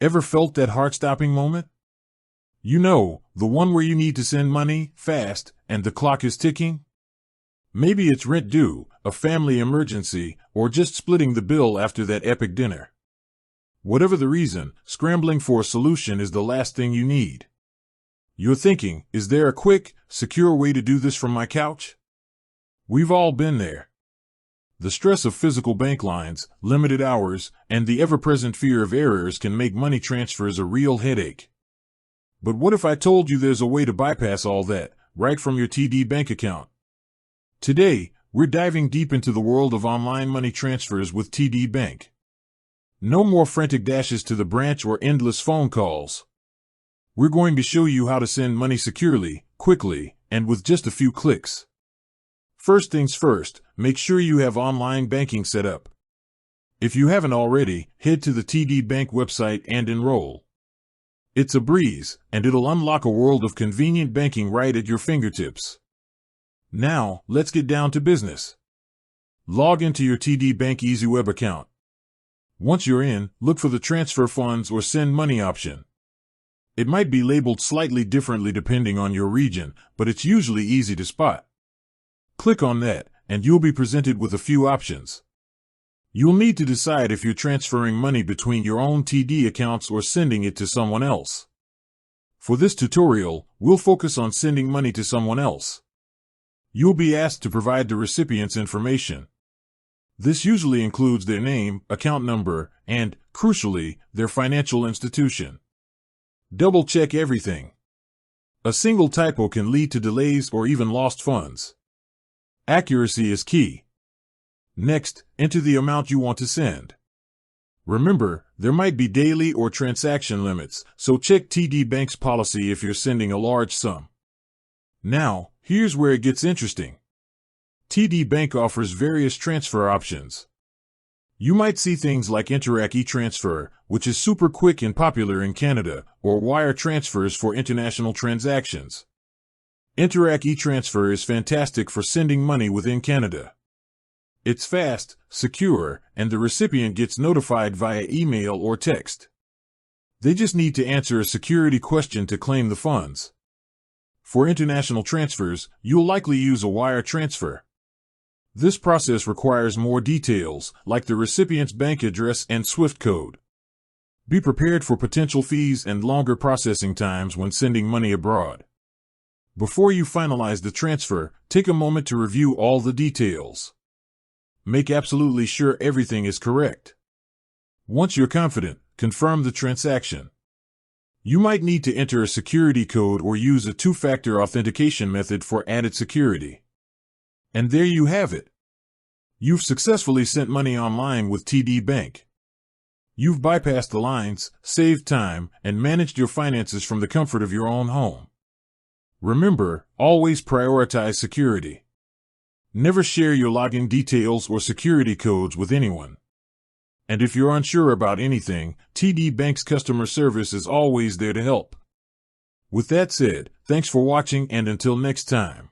Ever felt that heart-stopping moment? You know, the one where you need to send money, fast, and the clock is ticking? Maybe it's rent due, a family emergency, or just splitting the bill after that epic dinner. Whatever the reason, scrambling for a solution is the last thing you need. You're thinking, is there a quick, secure way to do this from my couch? We've all been there. The stress of physical bank lines, limited hours, and the ever-present fear of errors can make money transfers a real headache. But what if I told you there's a way to bypass all that, right from your TD bank account? Today, we're diving deep into the world of online money transfers with TD Bank. No more frantic dashes to the branch or endless phone calls. We're going to show you how to send money securely, quickly, and with just a few clicks. First things first, make sure you have online banking set up. If you haven't already, head to the TD Bank website and enroll. It's a breeze, and it'll unlock a world of convenient banking right at your fingertips. Now, let's get down to business. Log into your TD Bank EasyWeb account. Once you're in, look for the transfer funds or send money option. It might be labeled slightly differently depending on your region, but it's usually easy to spot. Click on that, and you'll be presented with a few options. You'll need to decide if you're transferring money between your own TD accounts or sending it to someone else. For this tutorial, we'll focus on sending money to someone else. You'll be asked to provide the recipient's information. This usually includes their name, account number, and, crucially, their financial institution. Double-check everything. A single typo can lead to delays or even lost funds. Accuracy is key. Next, enter the amount you want to send. Remember, there might be daily or transaction limits, so check TD Bank's policy if you're sending a large sum. Now, here's where it gets interesting. TD Bank offers various transfer options. You might see things like Interac e-transfer, which is super quick and popular in Canada, or wire transfers for international transactions. Interac e-transfer is fantastic for sending money within Canada. It's fast, secure, and the recipient gets notified via email or text. They just need to answer a security question to claim the funds. For international transfers, you'll likely use a wire transfer. This process requires more details, like the recipient's bank address and SWIFT code. Be prepared for potential fees and longer processing times when sending money abroad. Before you finalize the transfer, take a moment to review all the details. Make absolutely sure everything is correct. Once you're confident, confirm the transaction. You might need to enter a security code or use a two-factor authentication method for added security. And there you have it. You've successfully sent money online with TD Bank. You've bypassed the lines, saved time, and managed your finances from the comfort of your own home. Remember, always prioritize security. Never share your login details or security codes with anyone. And if you're unsure about anything, TD Bank's customer service is always there to help. With that said, thanks for watching and until next time.